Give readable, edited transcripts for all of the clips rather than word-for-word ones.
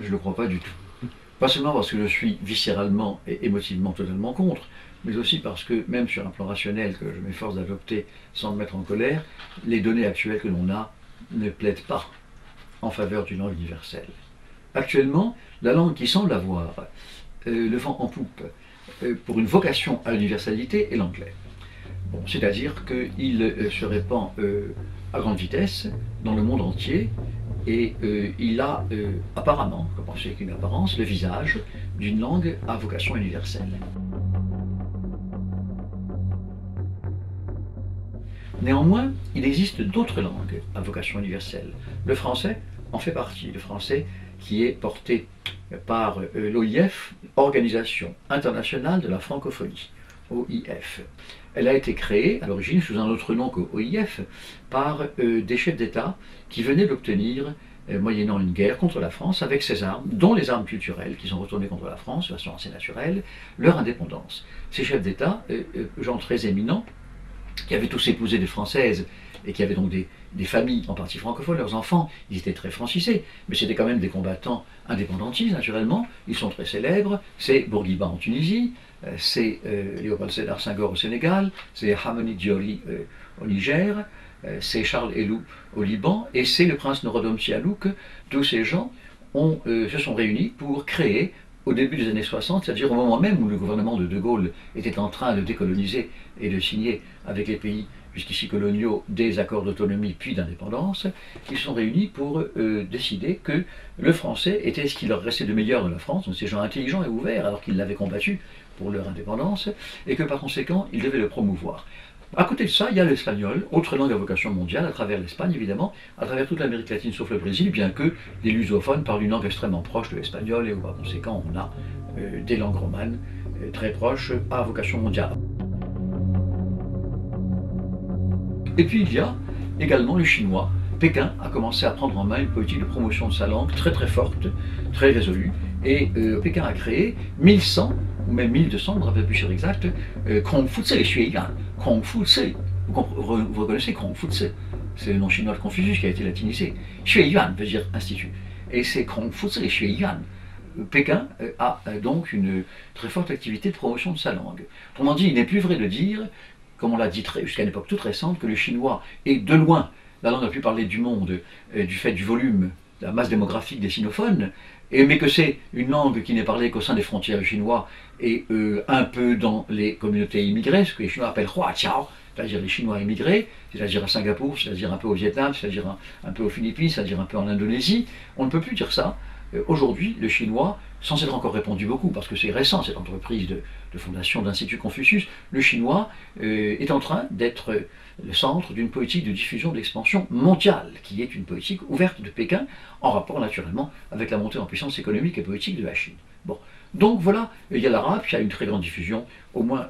je ne le crois pas du tout. Pas seulement parce que je suis viscéralement et émotivement totalement contre, mais aussi parce que, même sur un plan rationnel que je m'efforce d'adopter sans me mettre en colère, les données actuelles que l'on a ne plaident pas en faveur d'une langue universelle. Actuellement, la langue qui semble avoir le vent en poupe pour une vocation à l'universalité est l'anglais. Bon, c'est-à-dire qu'il se répand à grande vitesse dans le monde entier et il a apparemment, comme c'est qu'une apparence, le visage d'une langue à vocation universelle. Néanmoins, il existe d'autres langues à vocation universelle. Le français en fait partie. Le français qui est porté par l'OIF, Organisation internationale de la francophonie, OIF. Elle a été créée à l'origine sous un autre nom que OIF par des chefs d'État qui venaient d'obtenir, moyennant une guerre contre la France, avec ses armes, dont les armes culturelles, qui sont retournées contre la France de façon assez naturelle, leur indépendance. Ces chefs d'État, gens très éminents, qui avaient tous épousé des Françaises et qui avaient donc des familles en partie francophones, leurs enfants, ils étaient très francisés, mais c'était quand même des combattants indépendantistes, naturellement, ils sont très célèbres, c'est Bourguiba en Tunisie, c'est Léopold Sédar Senghor au Sénégal, c'est Hamani Diori au Niger, c'est Charles Helou au Liban, et c'est le prince Norodom Sihanouk. Tous ces gens se sont réunis pour créer, au début des années 60, c'est-à-dire au moment même où le gouvernement de Gaulle était en train de décoloniser et de signer avec les pays jusqu'ici coloniaux des accords d'autonomie puis d'indépendance, ils se sont réunis pour décider que le français était ce qui leur restait de meilleur de la France, donc ces gens intelligents et ouverts alors qu'ils l'avaient combattu pour leur indépendance, et que par conséquent ils devaient le promouvoir. À côté de ça, il y a l'espagnol, autre langue à vocation mondiale, à travers l'Espagne évidemment, à travers toute l'Amérique latine sauf le Brésil, bien que les lusophones parlent une langue extrêmement proche de l'espagnol, et où par conséquent on a des langues romanes très proches à vocation mondiale. Et puis il y a également le chinois. Pékin a commencé à prendre en main une politique de promotion de sa langue très très forte, très résolue, et Pékin a créé 1100 ou même 1200, je ne me rappelle plus sur exact, Kongfuzi Xueyuan. Kongfuzi, vous reconnaissez Kongfuzi, c'est le nom chinois de Confucius qui a été latinisé. Xueyuan veut dire institut, et c'est Kongfuzi Xueyuan. Pékin a donc une très forte activité de promotion de sa langue. Autrement dit, il n'est plus vrai de dire, comme on l'a dit jusqu'à une époque toute récente, que le chinois est de loin la langue la plus parlée du monde du fait du volume, de la masse démographique des sinophones, mais que c'est une langue qui n'est parlée qu'au sein des frontières chinois et un peu dans les communautés immigrées, ce que les Chinois appellent Hua Chao, c'est-à-dire les Chinois immigrés, c'est-à-dire à Singapour, c'est-à-dire un peu au Vietnam, c'est-à-dire un peu aux Philippines, c'est-à-dire un peu en Indonésie. On ne peut plus dire ça. Aujourd'hui, le chinois, sans être encore répandu beaucoup, parce que c'est récent cette entreprise de fondation d'Institut Confucius, le chinois est en train d'être le centre d'une politique de diffusion d'expansion mondiale, qui est une politique ouverte de Pékin, en rapport naturellement avec la montée en puissance économique et politique de la Chine. Bon. Donc voilà, il y a l'arabe qui a une très grande diffusion, au moins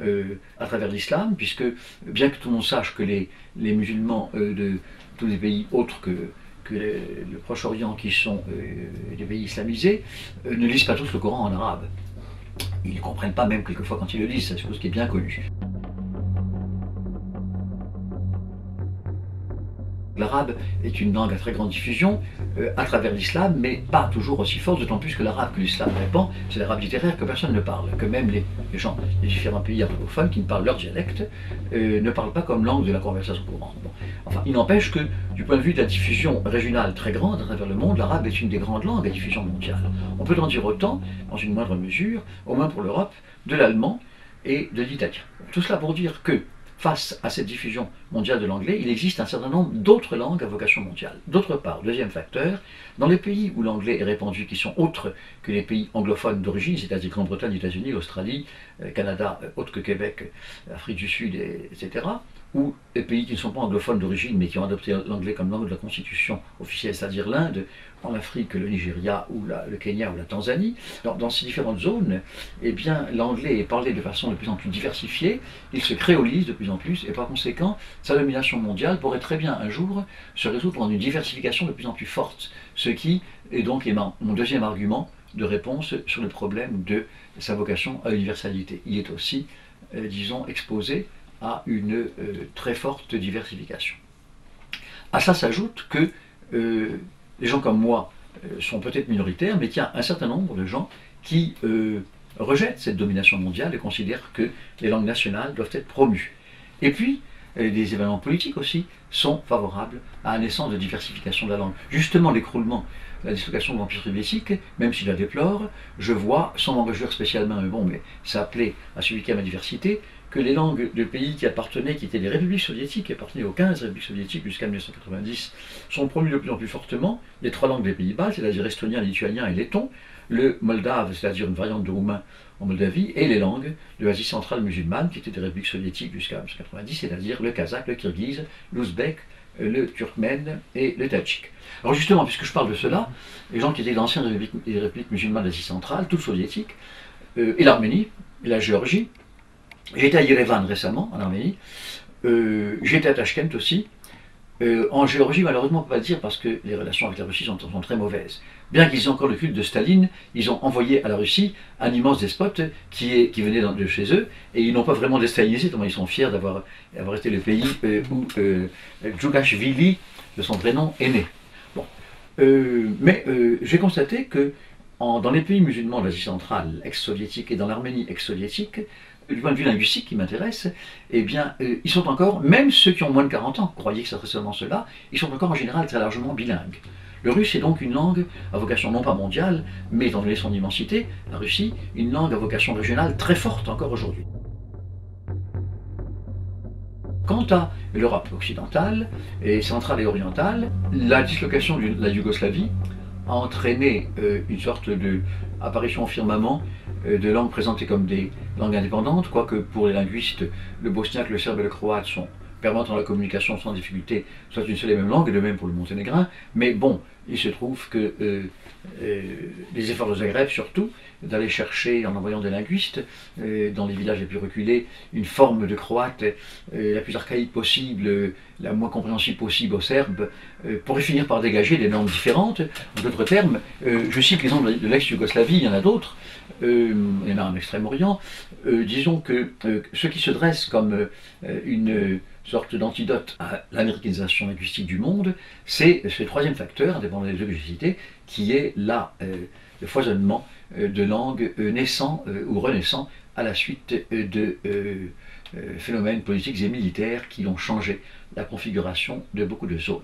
à travers l'islam, puisque bien que tout le monde sache que les musulmans de tous les pays autres que le Proche-Orient, qui sont des pays islamisés, ne lisent pas tous le Coran en arabe. Ils ne comprennent pas même quelquefois quand ils le lisent, c'est chose qui est bien connue. L'arabe est une langue à très grande diffusion à travers l'islam, mais pas toujours aussi forte, d'autant plus que l'arabe que l'islam répand, c'est l'arabe littéraire que personne ne parle, que même les gens des différents pays arabophones qui ne parlent leur dialecte ne parlent pas comme langue de la conversation courante. Bon. Enfin, il n'empêche que, du point de vue de la diffusion régionale très grande à travers le monde, l'arabe est une des grandes langues à diffusion mondiale. On peut en dire autant, dans une moindre mesure, au moins pour l'Europe, de l'allemand et de l'italien. Tout cela pour dire que, face à cette diffusion mondiale de l'anglais, il existe un certain nombre d'autres langues à vocation mondiale. D'autre part, deuxième facteur, dans les pays où l'anglais est répandu, qui sont autres que les pays anglophones d'origine, c'est-à-dire Grande-Bretagne, États-Unis, Australie, Canada, autres que Québec, Afrique du Sud, etc., ou les pays qui ne sont pas anglophones d'origine, mais qui ont adopté l'anglais comme langue de la Constitution officielle, c'est-à-dire l'Inde, en Afrique, le Nigeria, ou le Kenya, ou la Tanzanie. Dans ces différentes zones, eh bien, l'anglais est parlé de façon de plus en plus diversifiée, il se créolise de plus en plus, et par conséquent, sa domination mondiale pourrait très bien un jour se résoudre en une diversification de plus en plus forte, ce qui est donc mon deuxième argument de réponse sur le problème de sa vocation à l'universalité. Il est aussi, disons, exposé à une très forte diversification. À ça s'ajoute que les gens comme moi, sont peut-être minoritaires, mais qu'il y a un certain nombre de gens qui rejettent cette domination mondiale et considèrent que les langues nationales doivent être promues. Et puis, des événements politiques aussi sont favorables à la naissance de diversification de la langue. Justement, l'écroulement, la dislocation de l'Empire soviétique, même s'il la déplore, je vois, sans m'en réjouir spécialement, mais ça appelait à ce week-end à diversité, que les langues de pays qui appartenaient, qui étaient des républiques soviétiques, qui appartenaient aux 15 républiques soviétiques jusqu'à 1990, sont promues de plus en plus fortement. Les 3 langues des pays baltes, c'est-à-dire estonien, lituanien et letton, le moldave, c'est-à-dire une variante de roumain en Moldavie, et les langues de l'Asie centrale musulmane, qui étaient des républiques soviétiques jusqu'à 1990, c'est-à-dire le kazakh, le kirghize, l'ouzbek, le turkmène et le tadjik. Alors justement, puisque je parle de cela, les gens qui étaient d'anciennes républiques musulmanes d'Asie centrale, toutes soviétiques, et l'Arménie, et la Géorgie. J'étais à Yerevan récemment, en Arménie, j'étais à Tachkent aussi. En Géorgie, malheureusement, on ne peut pas le dire parce que les relations avec la Russie sont très mauvaises. Bien qu'ils aient encore le culte de Staline, ils ont envoyé à la Russie un immense despote qui venait de chez eux, et ils n'ont pas vraiment déstalinisé, tellement ils sont fiers d'avoir été le pays où Djougashvili, de son vrai nom, est né. Bon. Mais j'ai constaté que dans les pays musulmans d'Asie centrale, ex-soviétique, et dans l'Arménie ex-soviétique, du point de vue linguistique qui m'intéresse, eh bien, ils sont encore, même ceux qui ont moins de 40 ans, croyez que ce serait seulement cela, ils sont encore en général très largement bilingues. Le russe est donc une langue à vocation non pas mondiale, mais étant donné son immensité, la Russie, une langue à vocation régionale très forte encore aujourd'hui. Quant à l'Europe occidentale, et centrale et orientale, la dislocation de la Yougoslavie a entraîné une sorte d'apparition au firmament de langues présentées comme des langues indépendantes, quoique pour les linguistes, le bosniaque, le serbe et le croate sont permettant la communication sans difficulté, soit une seule et même langue, et de même pour le monténégrin, mais bon, il se trouve que les efforts de Zagreb, surtout, d'aller chercher, en envoyant des linguistes, dans les villages les plus reculés, une forme de croate la plus archaïque possible, la moins compréhensible possible aux Serbes, pourrait finir par dégager des normes différentes. En d'autres termes, je cite l'exemple de l'ex-Yougoslavie, il y en a d'autres, il y en a en Extrême-Orient, disons que ce qui se dresse comme une sorte d'antidote à l'américanisation linguistique du monde, c'est ce troisième facteur, indépendant des deux que j'ai cités, qui est le foisonnement de langues naissant ou renaissant à la suite de phénomènes politiques et militaires qui ont changé la configuration de beaucoup de zones.